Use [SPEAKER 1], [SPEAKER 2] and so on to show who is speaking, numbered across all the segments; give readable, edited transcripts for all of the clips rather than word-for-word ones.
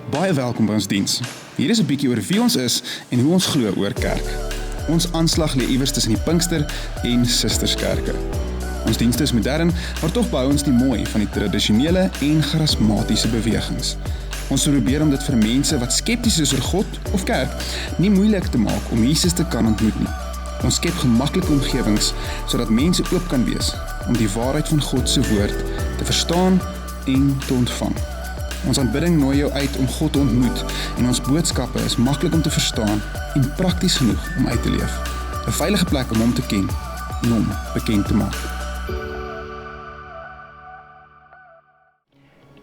[SPEAKER 1] Baie welkom by ons diens. Hier is 'n bietjie oor wie ons is en hoe ons glo oor kerk. Ons aanslag lê iewers tussen die Pinkster en Susterskerke. Ons dienste is modern, maar tog behou ons die mooi van die tradisionele en charismatiese bewegings. Ons probeer om dit vir mense wat skepties is oor God of kerk nie moeilik te maak om Jesus te kan ontmoet nie. Ons skep gemaklike omgewings sodat mense oop kan wees om die waarheid van God se woord te verstaan en te ontvang. Ons aanbidding nooi jou uit om God te ontmoet en ons boodskappe is maklik om te verstaan en prakties genoeg om uit te leef. 'n Veilige plek om hom te ken en hom bekend te maak.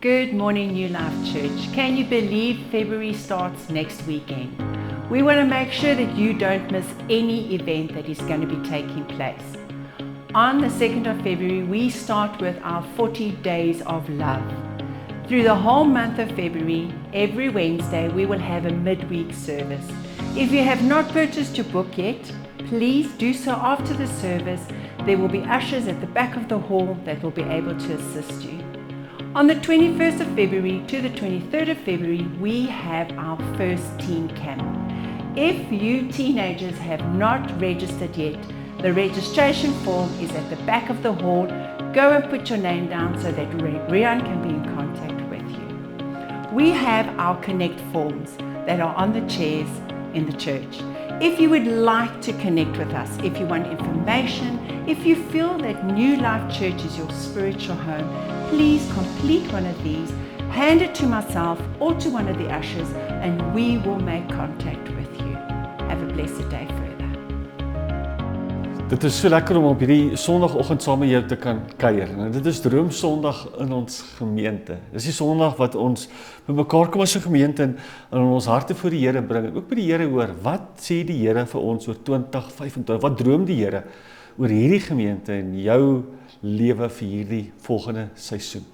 [SPEAKER 2] Good morning, New Life Church. Can you believe February starts next weekend? We want to make sure that you don't miss any event that is going to be taking place. On the 2nd of February, we start with our 40 days of love. Through the whole month of February, every Wednesday, we will have a midweek service. If you have not purchased your book yet, please do so after the service. There will be ushers at the back of the hall that will be able to assist you. On the 21st of February to the 23rd of February, we have our first teen camp. If you teenagers have not registered yet, the registration form is at the back of the hall. Go and put your name down so that Rian can be in contact with you. We have our connect forms that are on the chairs in the church. If you would like to connect with us, if you want information, if you feel that New Life Church is your spiritual home, please complete one of these, hand it to myself or to one of the ushers, and we will make contact with you. Have a blessed day further.
[SPEAKER 3] Dit is so lekker om op hierdie Sondagoggend saam met jou te kan kuier. En dit is Droomsondag in ons gemeente. Dis die Sondag wat ons bymekaar kom as 'n gemeente en ons harte voor die Here bring. En ook by die Here hoor, wat sê die Here vir ons oor 2025? Wat droom die Here oor hierdie gemeente en jou lewe vir hierdie volgende seisoen?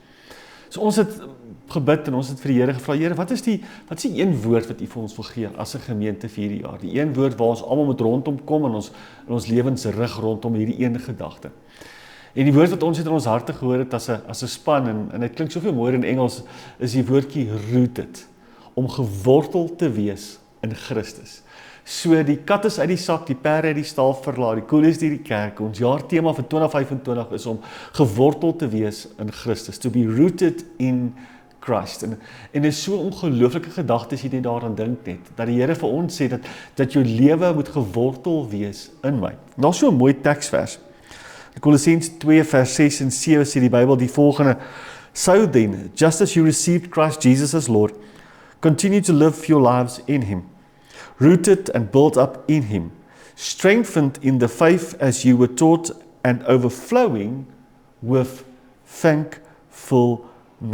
[SPEAKER 3] So ons het gebid en ons het vir die Here gevra, Here, wat is die een woord wat U vir ons wil gee as 'n gemeente vir hierdie jaar? Die een woord waar ons almal moet rondom kom en ons lewens rig rondom hierdie een gedagte. En die woord wat ons het in ons harte gehoor het as 'n span en dit klink soveel mooier in Engels, is die woordjie rooted, om gewortel te wees in Christus. So die kat is uit die sak, die perde uit die stal verlaat, die koel is deur die kerk. Ons jaartema vir 2025 is om gewortel te wees in Christus, to be rooted in Christ. En dit is so 'n ongelooflike gedagte as jy net daaraan dink net, dat die Here vir ons sê dat jou lewe moet gewortel wees in my. Daar's so 'n mooi teksvers. Kolossense 2 vers 6 en 7 sê die Bybel die volgende: So then, just as you received Christ Jesus as Lord, continue to live your lives in Him, rooted and built up in Him, strengthened in the faith as you were taught, and overflowing with thankfulness.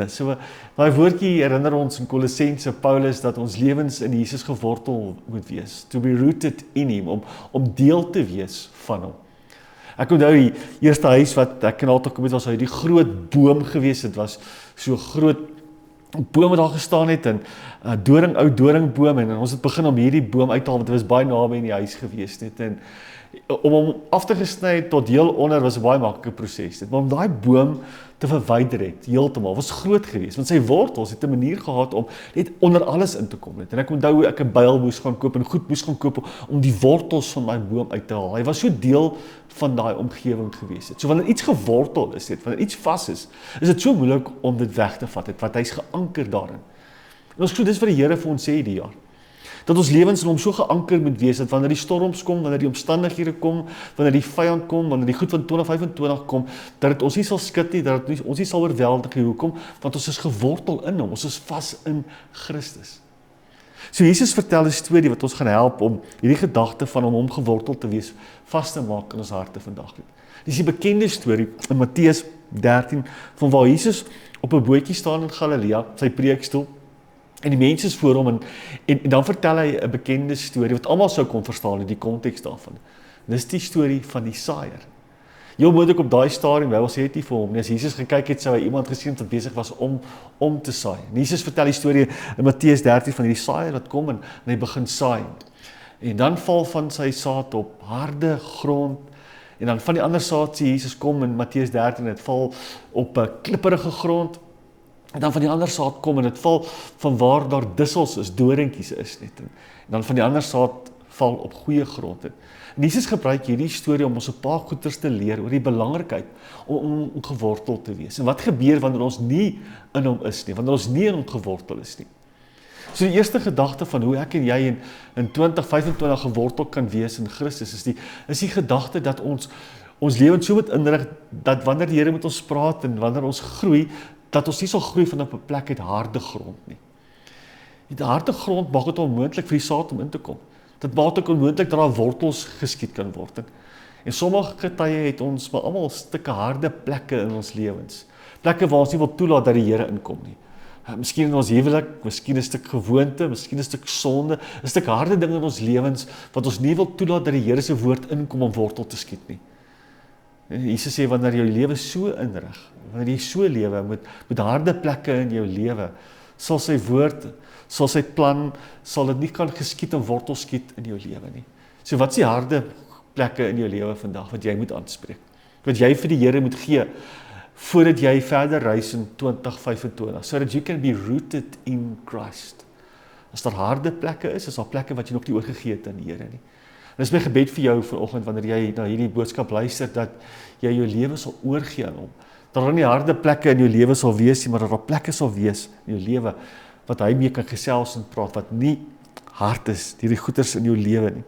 [SPEAKER 3] So, daai woordjie herinner ons in Kolossense Paulus dat ons lewens in Jesus gewortel moet wees, to be rooted in Him, om deel te wees van Hom. Ek onthou die eerste huis wat ek en Alta kom het, was hy die groot boom gewees. Dit was so groot boom wat daar gestaan het en ou doringboom en ons het begin om hierdie boom uit te haal want dit was baie naby in die huis gewees net en om hom af te gesny tot heel onder was 'n baie maklike proses. Maar om daai boom te verwyder het heeltemal was groot geweest want sy wortels het 'n manier gehad om net onder alles in te kom net. En ek onthou hoe ek 'n byl moes gaan koop en goed moes gaan koop om die wortels van my boom uit te haal. Hy was so deel van daai omgewing gewees het. So wanneer iets gewortel is, wanneer iets vas is dit so moeilik om dit weg te vat, want hy's geanker daarin. En ons glo dis wat die Here vir ons sê die jaar. Dat ons lewens in hom so geanker moet wees, dat wanneer die storms kom, wanneer die omstandighede kom, wanneer die vyand kom, wanneer die goed van 2025 kom, dat dit ons nie sal skud nie, dat dit ons nie sal oorweldig nie. Hoekom? Want ons is gewortel in hom, ons is vas in Christus. So Jesus vertel 'n storie wat ons gaan help om hierdie gedagte van om hom gewortel te wees vas te maak in ons harte vandag. Dis die bekende storie in Matteus 13 van waar Jesus op 'n bootjie staan in Galilea, sy preekstoel, en die mense is voor hom en dan vertel hy 'n bekende storie wat almal sou kon verstaan in die konteks daarvan. Dis die storie van die saaiër. Heel moontlik op daai stadium, Bybel sê dit nie vir hom nie. As Jesus gekyk het, sou hy iemand gesien wat besig was om te saai. En Jesus vertel die storie in Matteus 13 van hierdie saaiër wat kom en hy begin saai. En dan val van sy saad op harde grond. En dan van die ander saad sê Jesus kom in Matteus 13 en dit val op 'n klipperige grond. En dan van die ander saad kom en dit val van waar daar dussels is, doringkies is net. En dan van die ander saad val op goeie grond. En Jesus gebruik hierdie storie om ons 'n paar goeters te leer oor die belangrikheid om gewortel te wees. En wat gebeur wanneer ons nie in hom is nie, wanneer ons nie in hom gewortel is nie. So die eerste gedagte van hoe ek en jy in 2025 gewortel kan wees in Christus is die gedagte dat ons lewens so moet inrig dat wanneer die Here met ons praat en wanneer ons groei, dat ons nie sal groei van op 'n plek uit harde grond nie. Die harde grond maak dit onmoontlik vir die saad om in te kom. Dit maak dit onmoontlik dat daar wortels geskiet kan word. En sommige tye het ons maar almal stukke harde plekke in ons lewens. Plekke waar ons nie wil toelaat dat die Here inkom nie. Miskien in ons huwelik, miskien 'n stuk gewoonte, miskien 'n stuk sonde, 'n stuk harde ding in ons lewens wat ons nie wil toelaat dat die Here se woord inkom om wortel te skiet nie. En Jesus sê wanneer jou lewe so inrig, wanneer jy so lewe met harde plekke in jou lewe, sal sy woord, sal sy plan, sal dit nie kan geskiet en wortel skiet in jou lewe nie. So wat is die harde plekke in jou lewe vandag wat jy moet aanspreek? Wat jy vir die Here moet gee voordat jy verder reis in 2025, so that you can be rooted in Christ. As daar harde plekke is daar plekke wat jy nog nie oorgegee het aan die Here nie. En dis my gebed vir jou vanoggend wanneer jy na hierdie boodskap luister, dat jy jou lewe sal oorgee aan hom. Dat daar nie harde plekke in jou lewe sal wees nie, maar dat daar plekke sal wees in jou lewe wat hy mee kan gesels en praat, wat nie hard is, die goeders in jou lewe nie.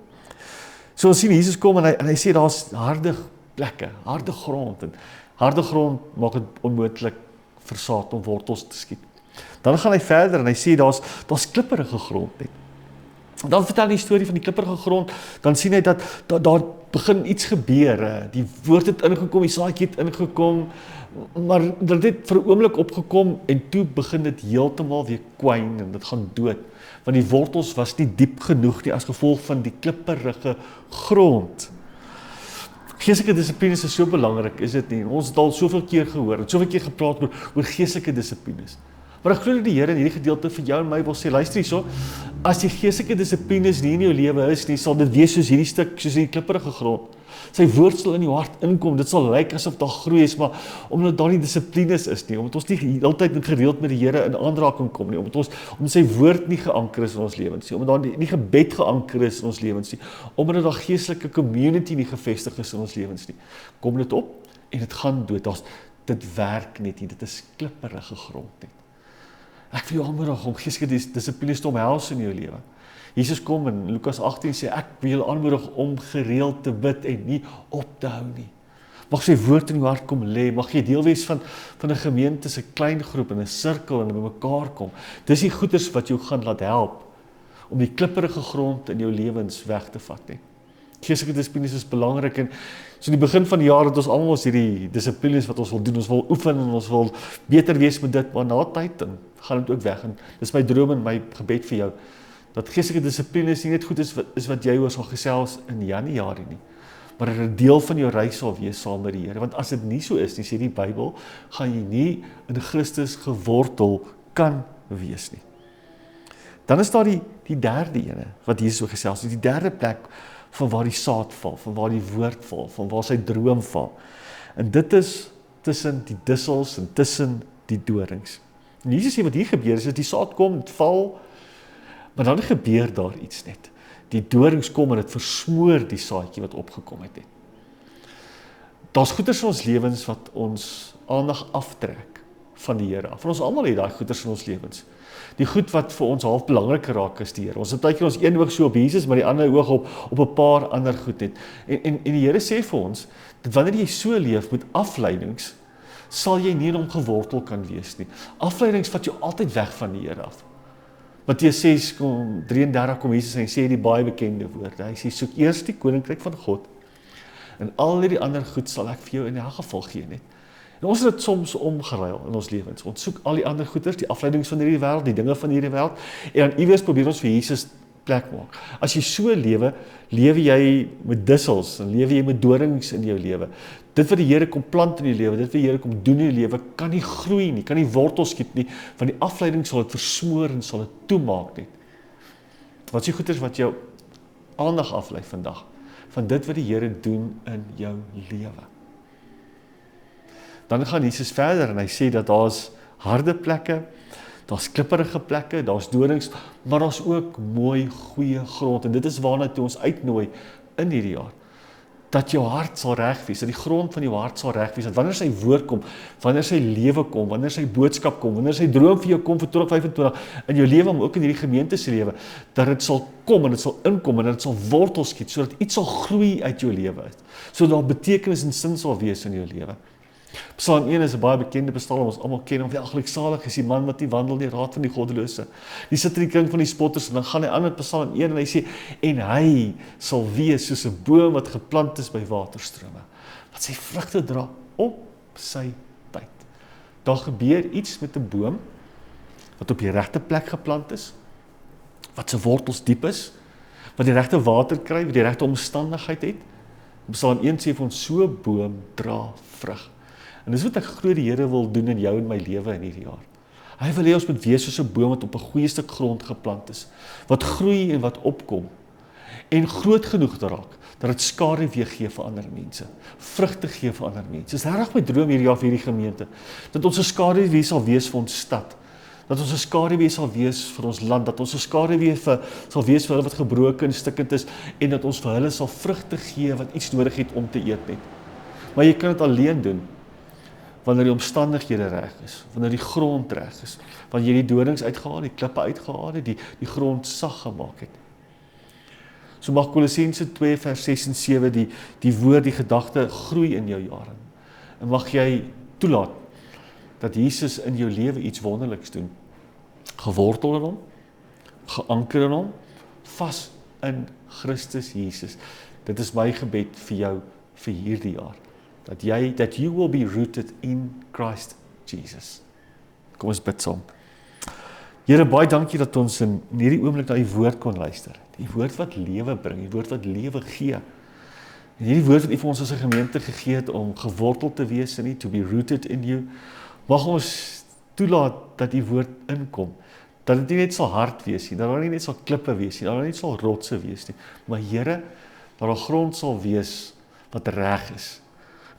[SPEAKER 3] So ons sien Jesus kom en hy sê daar's harde plekke, harde grond, en harde grond maak dit onmoontlik vir saad om wortels te skiet. Dan gaan hy verder en hy sê daar's klipperige grond net. Dan vertel hy die storie van die klipperige grond, dan sien hy dat daar begin iets gebeur, die woord het ingekom, die saadjie het ingekom, maar dit het vir 'n oomblik opgekom en toe begin dit heeltemal weer kwyn en dit gaan dood, want die wortels was nie diep genoeg nie as gevolg van die klipperige grond. Geestelike dissiplines is so belangrik, is dit nie? Ons het al soveel keer gehoor, en soveel keer gepraat oor geestelike dissiplines. Maar ek glo dat die Here in hierdie gedeelte vir jou en my wil sê, luister hierso, as die geestelike dissiplines nie in jou lewe is nie, sal dit wees soos hierdie stuk, soos hierdie klipperige grond. Sy woord sal in jou hart inkom, dit sal lyk asof daar groei is, maar omdat daar nie dissiplines is nie, omdat ons nie altyd gereeld met die Here in aanraking kom nie, omdat sy woord nie geanker is in ons lewens nie, omdat daar nie gebed geanker is in ons lewens nie, omdat daar geestelike community nie gevestig is in ons lewens nie, kom dit op en dit gaan dood. Dit werk net nie, dit is klipperige grond net. Ek wil jou aanmoedig om geestelike dissiplines te omhels in jou lewe. Jesus kom in Lukas 18 sê, ek wil jou aanmoedig om gereeld te bid en nie op te hou nie. Mag sy woord in jou hart kom lê, mag jy deel wees van 'n gemeente, 'n klein groep, in 'n sirkel en by mekaar kom. Dis die goeders wat jou gaan laat help om die klipperige grond in jou lewens weg te vat nie. Geestelike dissiplines is belangrik en so in die begin van die jaar het ons almal hierdie dissiplines wat ons wil doen, ons wil oefen en ons wil beter wees met dit, maar na tyd dan gaan dit ook weg en dis my droom en my gebed vir jou, dat geestelike dissiplines nie net goed is wat jy oor sal gesels in Januarie nie, maar dat 'n deel van jou reis sal wees saam met die Here, want as dit nie so is nie, sê die Bybel, gaan jy nie in Christus gewortel kan wees nie. Dan is daar die derde ene, wat Jesus so gesels het, die derde plek van waar die saad val, van waar die woord val, van waar sy droom val. En dit is tussen die dussels en tussen die dorings. En Jesus sê wat hier gebeur is, die saad kom, dit val, maar dan gebeur daar iets net. Die dorings kom en dit versmoor die saadjie wat opgekom het. Daar's goeders in ons lewens wat ons aandag aftrek van die Here af. Van ons almal het daai goeders in ons lewens. Die goed wat vir ons half belangriker raak is die Here. Ons het baie keer ons een oog so op Jesus, maar die ander oog op 'n paar ander goed net. En die Here sê vir ons, dat wanneer jy so leef met afleidings, sal jy nie in hom gewortel kan wees nie. Afleidings vat jou altyd weg van die Here af. Matteus 6:33 kom Jesus en sê die baie bekende woorde. Hy sê, soek eers die koninkryk van God, en al die ander goed sal ek vir jou in elk geval gee net. En ons het dit soms omgeruil in ons lewens. Ons soek al die ander goeders, die afleidings van hierdie wêreld, die dinge van hierdie wêreld, en dan iewers probeer ons vir Jesus plek maak. As jy so lewe jy met dussels, en lewe jy met dorings in jou lewe. Dit wat die Here kom plant in jou lewe, dit wat die Here kom doen in jou lewe, kan nie groei nie, kan nie wortels skiet nie, want die afleiding sal dit versmoor en sal dit toemaak net. Wat is die goeders wat jou aandag aflei vandag, van dit wat die Here doen in jou lewe? Dan gaan Jesus verder en hy sê dat daar's harde plekke, daar's klipperige plekke, daar's dorings, maar daar's ook mooi, goeie grond, en dit is waarna toe ons uitnooi in hierdie jaar, dat jou hart sal reg wees, dat die grond van jou hart sal reg wees, dat wanneer sy woord kom, wanneer sy lewe kom, wanneer sy boodskap kom, wanneer sy droom vir jou kom vir 2025, in jou lewe, maar ook in hierdie gemeente se lewe, dat dit sal kom, en dit sal inkom, en dit sal wortel skiet, sodat iets sal groei uit jou lewe uit, sodat daar betekenis en sin sal wees in jou lewe. Psalm 1 is 'n baie bekende psalm, ons almal ken hom, geluksalig is die man wat nie wandel in die raad van die goddelose. Die sit in die kring van die spotters, en dan gaan hy aan met Psalm 1 en hy sê, en hy sal wees soos 'n boom wat geplant is by waterstrome, wat sy vrugte dra op sy tyd. Daar gebeur iets met 'n boom, wat op die regte plek geplant is, wat sy wortels diep is, wat die regte water kry, wat die regte omstandigheid het. Psalm 1 sê vir ons, so 'n boom dra vrug. En dis wat ek glo die Here wil doen in jou en my lewe in hierdie jaar. Hy wil hê ons moet wees soos 'n boom wat op 'n goeie stuk grond geplant is, wat groei en wat opkom, en groot genoeg te raak, dat dit skaduwee gee vir ander mense, vrugte gee vir ander mense. Dis regtig my droom hierdie jaar vir hierdie gemeente, dat ons 'n skaduwee sal wees vir ons stad, dat ons 'n skaduwee sal wees vir ons land, dat ons 'n skaduwee sal wees vir hulle wat gebroken en stikkend is, en dat ons vir hulle sal vrugte gee wat iets nodig het om te eet net. Maar jy kan dit alleen doen, wanneer die omstandighede reg is, wanneer die grond reg is, wanneer jy die dorings uitgehaal, die klippe uitgehaal het, die grond sag gemaak het. So mag Kolossense 2 vers 6 en 7 die woord, die gedagte groei in jou jare. En mag jy toelaat dat Jesus in jou lewe iets wonderliks doen. Gewortel in hom, geanker in hom, vas in Christus Jesus. Dit is my gebed vir jou vir hierdie jaar. Dat you will be rooted in Christ Jesus. Kom ons bid saam. Here, baie dankie dat ons in hierdie oomblik na die woord kon luister. Die woord wat lewe bring, die woord wat lewe gee. En hierdie woord wat U vir ons as 'n gemeente gegee het om gewortel te wees in U, to be rooted in You. Mag ons toelaat dat die woord inkom. Dat dit nie net sal hard wees nie, dat daar nie net sal klippe wees nie, dat daar nie net sal rotse wees nie. Maar Here, dat daar grond sal wees wat reg is.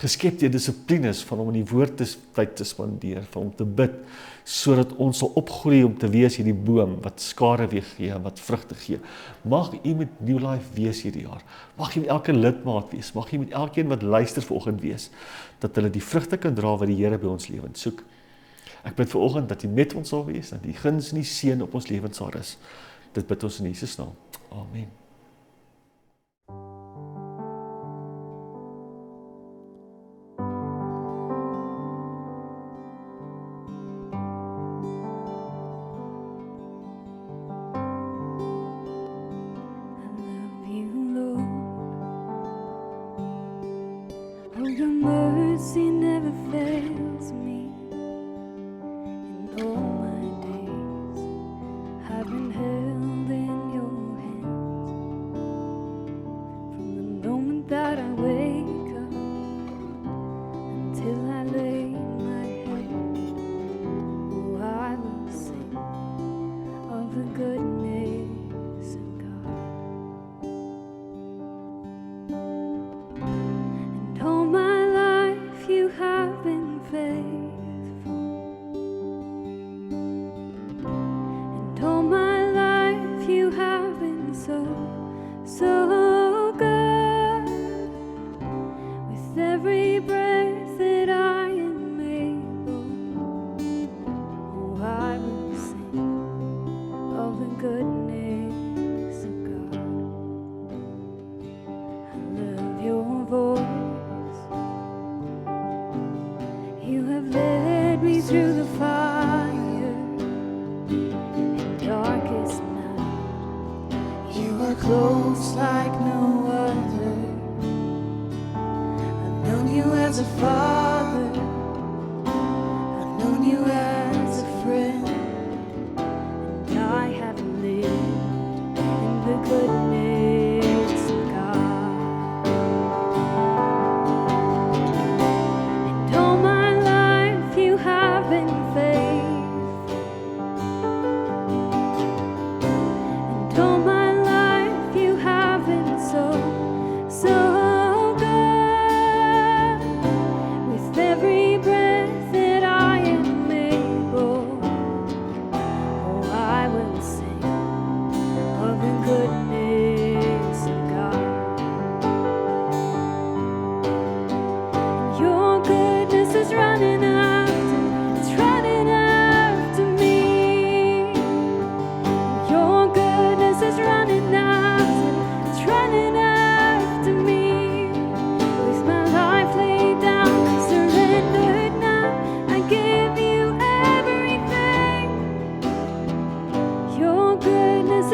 [SPEAKER 3] Geskep deur dissiplines van om in die woord tyd te spandeer, van om te bid, sodat ons sal opgroei om te wees hierdie boom, wat skaduwee gee, wat vrugte gee. Mag U met New Life wees hierdie jaar. Mag U met elke lidmaat wees. Mag U met elkeen wat luister vanoggend wees, dat hulle die vrugte kan dra wat die Here by ons lewens soek. Ek bid vanoggend dat U met ons sal wees, dat die guns en die seën op ons lewens sal rus. Dit bid ons in Jesus naam. Amen.
[SPEAKER 4] Your mercy never fails me. In all my days, I've been held in your hands. From the moment that I wake up until I lay my head, oh, I will sing of the goodness of God. And all my life you have been faithful. And all my life you have been so, so good. With every breath that I am able, oh, I will sing of the goodness of God. I love your voice. You have led me through the fire and darkest night. You are close like no other. I've known you as a father. I've known you as a friend. And I have lived in the goodness of God. And all my life you have been faithful. And all my life you have been so, so good. With every breath that I am able,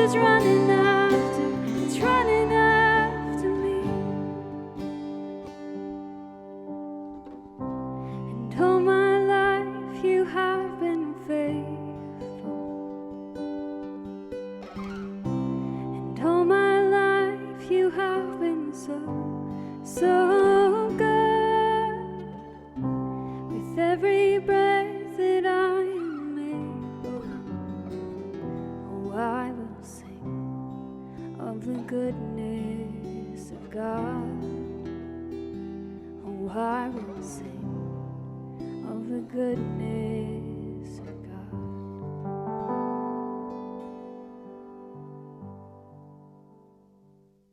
[SPEAKER 4] is running after, it's running after me. And all my life you have been faithful. And all my life you have been so, so good. With every breath that I am able, oh, I will sing of the goodness of God. Oh, I will sing of the goodness